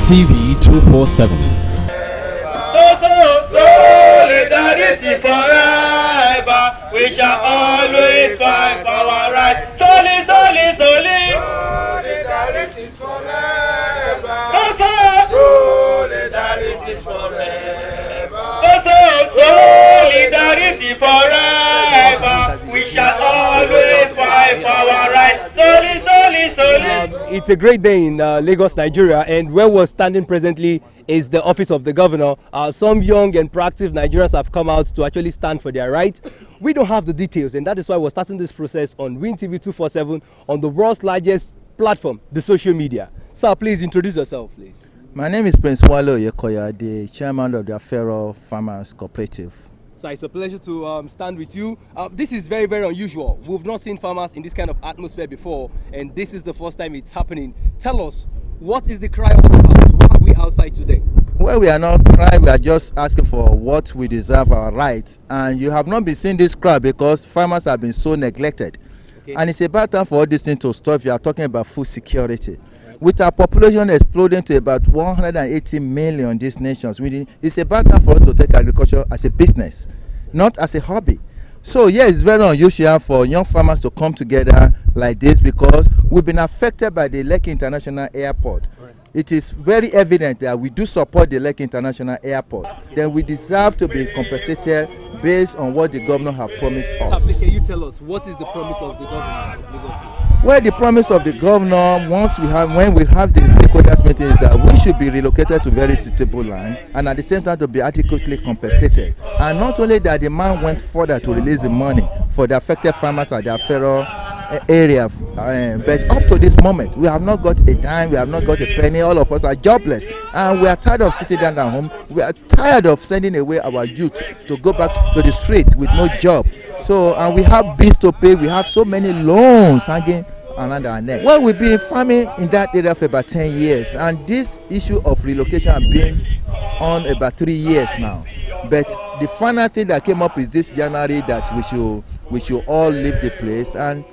TV 247. Solidarity forever. We shall always fight for our rights. Solidarity forever. Solidarity forever. Solidarity forever. We shall always fight for our rights. Solidarity. It's a great day in Lagos, Nigeria, and where we're standing presently is the office of the governor. Some young and proactive Nigerians have come out to actually stand for their rights. We don't have the details, and that is why we're starting this process on Win TV 247 on the world's largest platform, the social media. Sir, please introduce yourself, please. My name is Prince Wale Yekoya, the chairman of the AFERO Cooperative. So it's a pleasure to stand with you. This is very, very unusual. We've not seen farmers in this kind of atmosphere before, and this is the first time it's happening. Tell us, what is the cry all about? Why are we outside today? Well, we are not crying, we are just asking for what we deserve, our rights. And you have not been seeing this crowd because farmers have been so neglected. Okay. And it's about time for all these things to stop if you are talking about food security. With our population exploding to about 180 million in these nations, it's about time for us to take agriculture as a business, not as a hobby. So yeah, it's very unusual for young farmers to come together like this because we've been affected by the Lekki International Airport. Right. It is very evident that we do support the Lekki International Airport. Then we deserve to be compensated based on what the governor have promised us. So, can you tell us what is the promise of the government of Lagos State? Well, the promise of the governor, when we have the stakeholders meeting, is that we should be relocated to very suitable land and at the same time to be adequately compensated. And not only that, the man went further to release the money for the affected farmers at the AFERO area, but up to this moment, we have not got a dime, we have not got a penny. All of us are jobless, and we are tired of sitting down at home. We are tired of sending away our youth to go back to the streets with no job. So, and we have bills to pay, we have so many loans hanging around our neck. Well, we've been farming in that area for about 10 years, and this issue of relocation has been on about 3 years now. But the final thing that came up is this January that we should all leave the place. And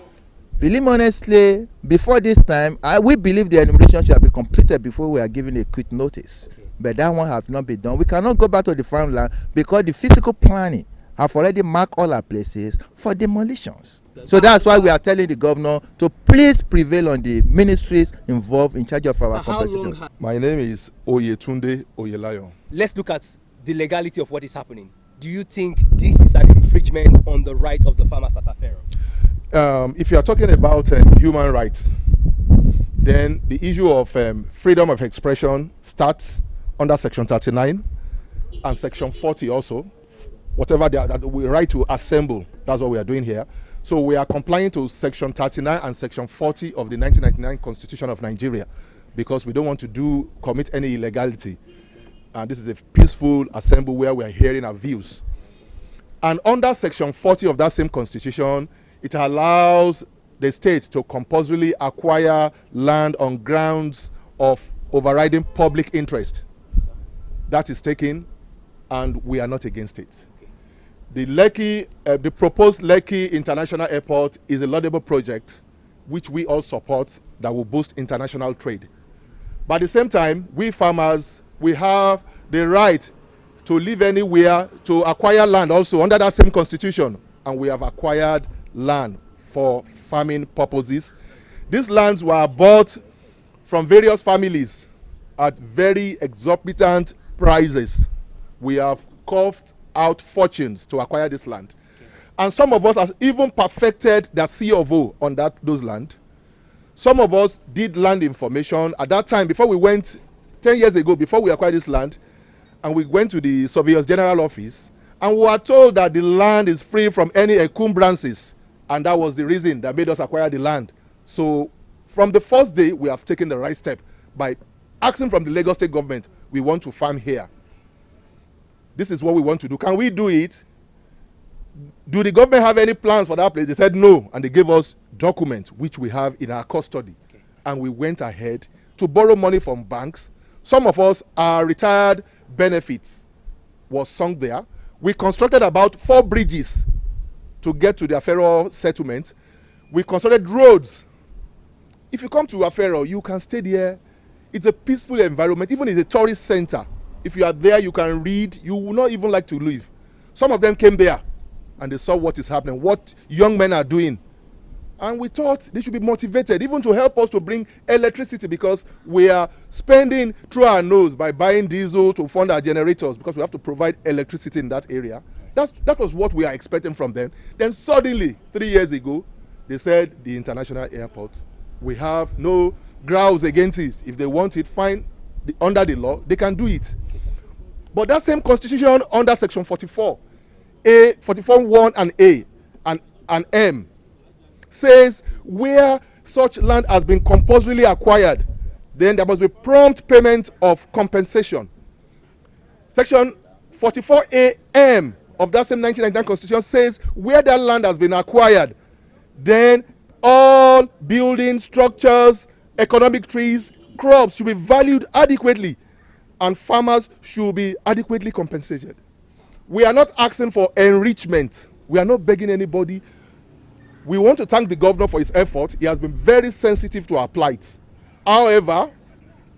believe me honestly, before this time, we believe the enumeration should be completed before we are given a quick notice. But that one has not been done. We cannot go back to the farmland because the physical planning have already marked all our places for demolitions. So that's why we are telling the governor to please prevail on the ministries involved in charge of our compensation. My name is Oyetunde Oyelayo. Let's look at the legality of what is happening. Do you think this is an infringement on the rights of the farmers at AFERO? If you are talking about human rights, then the issue of freedom of expression starts under Section 39 and Section 40 also. Whatever that we right to assemble, that's what we are doing here. So we are complying to Section 39 and Section 40 of the 1999 Constitution of Nigeria because we don't want to commit any illegality. And this is a peaceful assembly where we are hearing our views. And under Section 40 of that same Constitution, it allows the state to compulsorily acquire land on grounds of overriding public interest. That is taken, and we are not against it. The proposed Lekki International Airport is a laudable project which we all support that will boost international trade. But at the same time, we farmers, we have the right to live anywhere, to acquire land also under that same constitution. And we have acquired land for farming purposes. These lands were bought from various families at very exorbitant prices. We have coughed out fortunes to acquire this land. And some of us have even perfected the C of O on those land. Some of us did land information at that time before we went 10 years ago, before we acquired this land, and we went to the Surveyor's General Office, and we were told that the land is free from any encumbrances, and that was the reason that made us acquire the land. So from the first day, we have taken the right step by asking from the Lagos State government, we want to farm here. This is what we want to do. Can we do it? Do the government have any plans for that place? They said no, and they gave us documents which we have in our custody. Okay. And we went ahead to borrow money from banks. Some of us, our retired benefits was sunk there. We constructed about 4 bridges to get to the AFERO settlement. We constructed roads. If you come to AFERO, you can stay there It's a peaceful environment. Even it's a tourist center. If you are there, you can read. You will not even like to leave. Some of them came there and they saw what is happening, what young men are doing. And we thought they should be motivated even to help us to bring electricity, because we are spending through our nose by buying diesel to fund our generators, because we have to provide electricity in that area. That was what we are expecting from them. Then suddenly, 3 years ago, they said the international airport, we have no grounds against it. If they want it, fine. Under the law, they can do it. But that same constitution under section 44, 1 and A and M, says where such land has been compulsorily acquired, then there must be prompt payment of compensation. Section 44A-M of that same 1999 constitution says where that land has been acquired, then all buildings, structures, economic trees, crops should be valued adequately, and farmers should be adequately compensated. We are not asking for enrichment. We are not begging anybody. We want to thank the governor for his effort. He has been very sensitive to our plight. However,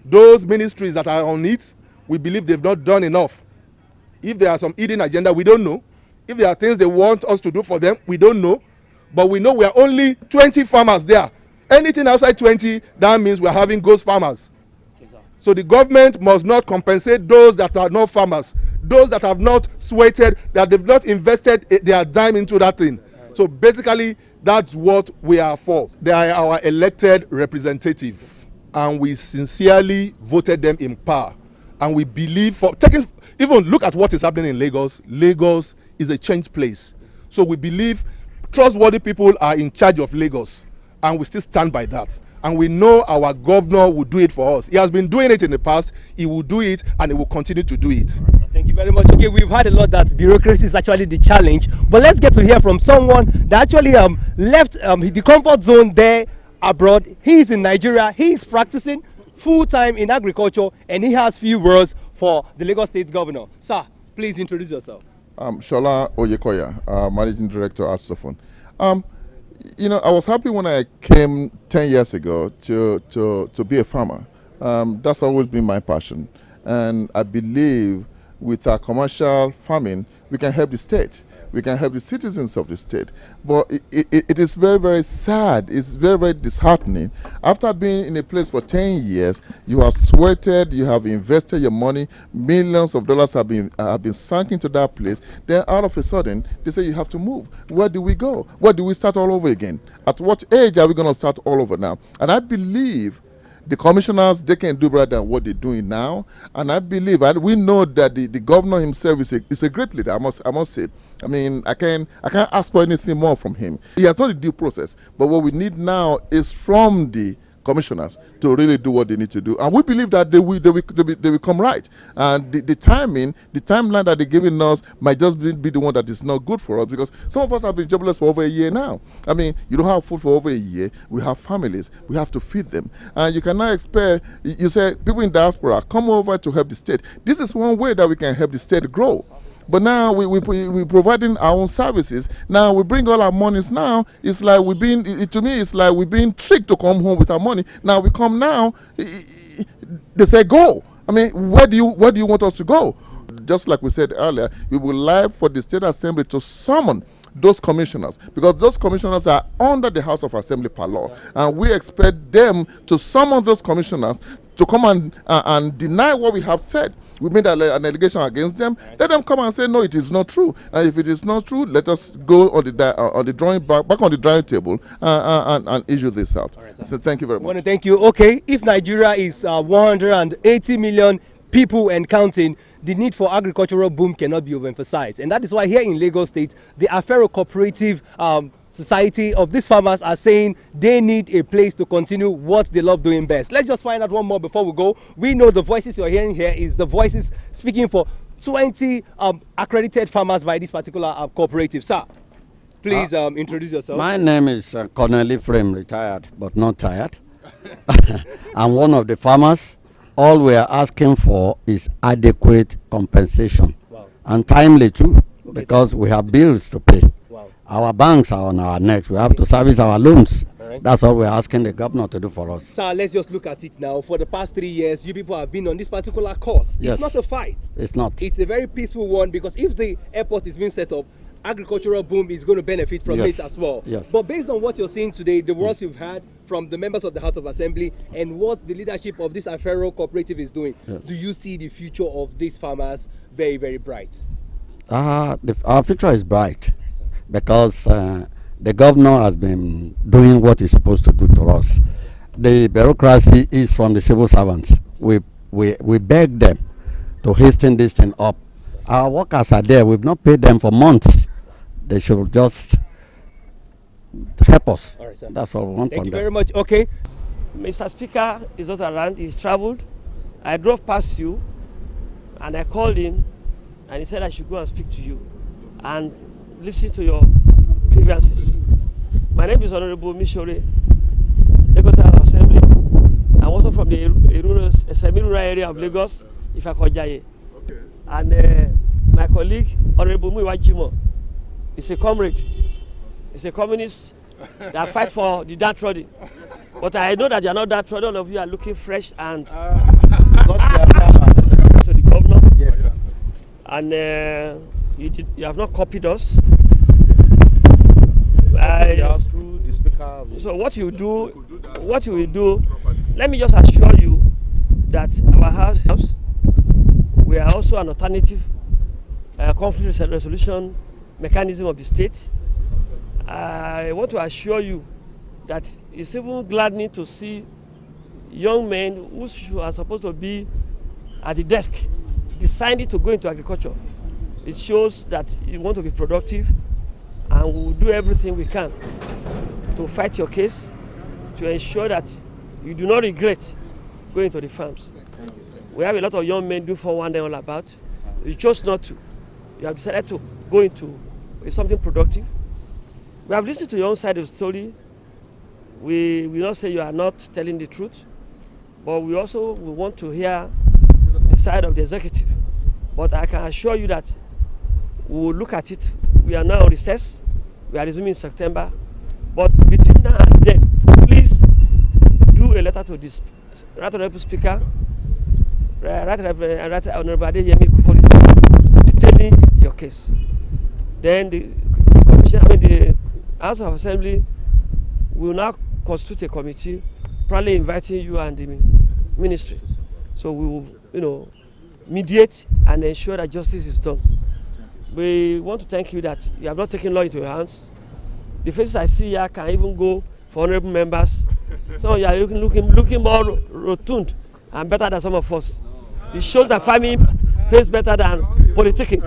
those ministries that are on it, we believe they've not done enough. If there are some hidden agenda, we don't know. If there are things they want us to do for them, we don't know. But we know we are only 20 farmers there. Anything outside 20, that means we're having ghost farmers. Yes, so the government must not compensate those that are not farmers, those that have not sweated, that they've not invested their dime into that thing. So basically, that's what we are for. They are our elected representative, and we sincerely voted them in power. And we believe even look at what is happening in Lagos. Lagos is a changed place. So we believe trustworthy people are in charge of Lagos, and we still stand by that. And we know our governor will do it for us. He has been doing it in the past. He will do it, and he will continue to do it. Right, thank you very much. Okay, we've heard a lot that bureaucracy is actually the challenge, but let's get to hear from someone that actually left the comfort zone there abroad. He is in Nigeria. He is practicing full-time in agriculture, and he has few words for the Lagos State Governor. Sir, please introduce yourself. Shola Oyekoya, Managing Director at Sofon. I was happy when I came 10 years ago to be a farmer. That's always been my passion. And I believe with our commercial farming, we can help the state. We can help the citizens of the state. But it is very, very sad. It's very, very disheartening. After being in a place for 10 years, you have sweated, you have invested your money, millions of dollars have been sunk into that place. Then all of a sudden, they say you have to move. Where do we go? Where do we start all over again? At what age are we going to start all over now? And I believe the commissioners, they can do better than what they're doing now. And I believe, and we know that the governor himself is a great leader, I must say. I mean, I can't ask for anything more from him. He has done the due process. But what we need now is from the commissioners to really do what they need to do. And we believe that they will come right. And the timeline that they're giving us might just be the one that is not good for us, because some of us have been jobless for over a year now. I mean, you don't have food for over a year. We have families. We have to feed them. And you cannot expect, you say, people in diaspora, come over to help the state. This is one way that we can help the state grow. But now we're providing our own services. Now we bring all our monies. Now it's like to me, it's like we're being tricked to come home with our money. Now we come now, they say go. I mean, where do you want us to go? Just like we said earlier, we would like for the State Assembly to summon those commissioners, because those commissioners are under the House of Assembly per law. And we expect them to summon those commissioners to come and deny what we have said. We made an allegation against them. Let them come and say, no, it is not true. And if it is not true, let us go on the drawing back on the drawing table and issue this out. Right, so thank you very much. I want to thank you. Okay, if Nigeria is 180 million people and counting, the need for agricultural boom cannot be overemphasized. And that is why here in Lagos State, the AFERO Cooperative Society of these farmers are saying they need a place to continue what they love doing best. Let's just find out one more before we go. We know the voices you're hearing here is the voices speaking for 20 accredited farmers by this particular cooperative. Sir, please introduce yourself. My name is Colonel Ephraim, retired but not tired. I'm one of the farmers. All we are asking for is adequate compensation. Wow. And timely too, because we have bills to pay. Wow. Our banks are on our necks. We have to service our loans. Right. That's all we're asking the governor to do for us. Sir, let's just look at it now. For the past 3 years, you people have been on this particular course. Yes. It's not a fight. It's not. It's a very peaceful one, because if the airport is being set up, agricultural boom is going to benefit from Yes. it as well. Yes. But based on what you're seeing today, the words you've had from the members of the House of Assembly and what the leadership of this AFERO Cooperative is doing, Yes. do you see the future of these farmers very, very bright? Our future is bright because the governor has been doing what he's supposed to do to us. The bureaucracy is from the civil servants. We beg them to hasten this thing up. Our workers are there. We've not paid them for months. They should just help us. All right, sir. That's all we want Thank from you them. very much. Okay. Mr. Speaker is not around, he's traveled. I drove past you and I called him and he said I should go and speak to you and listen to your grievances. My name is Honorable Mishore, Lagos State Assembly. I'm also from the semi-rural area of Lagos, Ifakojaye. Okay. And my colleague, Honorable Muiwajimo, is a comrade. He's a communist that fight for the downtrodden. But I know that you are not downtrodden. All of you are looking fresh and Because we are farmers. to the governor. Yes, sir. And you have not copied us. Through the speaker. So what you will do, let me just assure you that our house, we are also an alternative conflict resolution mechanism of the state. I want to assure you that it's even gladdening to see young men who are supposed to be at the desk deciding to go into agriculture. It shows that you want to be productive, and we will do everything we can to fight your case, to ensure that you do not regret going to the farms. We have a lot of young men do 411 all about. You chose not to. You have decided to go into something productive. We have listened to your own side of the story. We will not say you are not telling the truth, but we want to hear the side of the executive. But I can assure you that we will look at it. We are now on recess. We are resuming in September. But between now and then, please do a letter to this Right Honorable Speaker, Right Honorable Adeyemi Kufori, detailing your case. Then the House of Assembly will now constitute a committee, probably inviting you and the ministry. So we will, mediate and ensure that justice is done. We want to thank you that you have not taken law into your hands. The faces I see here can even go for honorable members. Some of you are looking more rotund and better than some of us. It shows that farming pays better than politicking.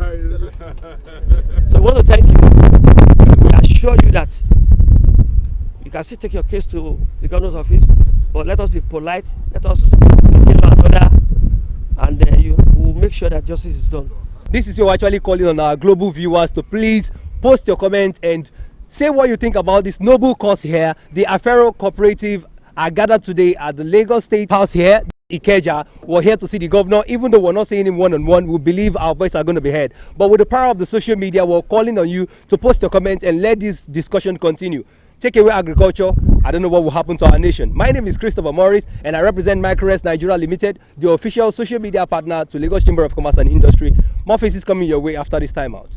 So we want to thank you. We assure you that you can still take your case to the governor's office, but let us be polite, let us maintain one another, and you will make sure that justice is done. This is you're actually calling on our global viewers to please post your comment and say what you think about this noble cause here. The AFERO Cooperative are gathered today at the Lagos State House here, Ikeja. We're here to see the governor. Even though we're not seeing him one-on-one, we believe our voices are going to be heard. But with the power of the social media, we're calling on you to post your comments and let this discussion continue. Take away agriculture, I don't know what will happen to our nation. My name is Christopher Morris and I represent Microrest Nigeria Limited, the official social media partner to Lagos Chamber of Commerce and Industry. More faces coming your way after this time out.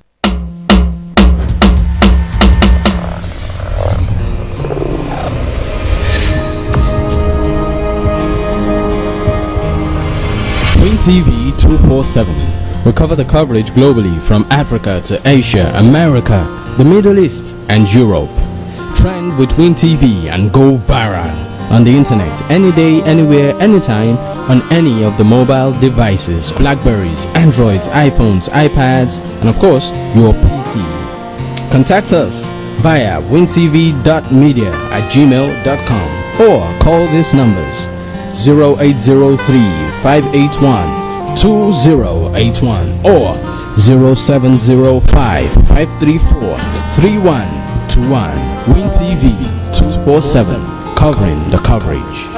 Win TV 247. We cover the coverage globally from Africa to Asia, America, the Middle East and Europe. Trend with Win TV and go viral on the internet any day, anywhere, anytime on any of the mobile devices, Blackberries, Androids, iPhones, iPads, and of course your PC. Contact us via wintv.media@gmail.com or call these numbers 0803 581 2081 or 0705 534 3121. Win TV 247, covering the coverage.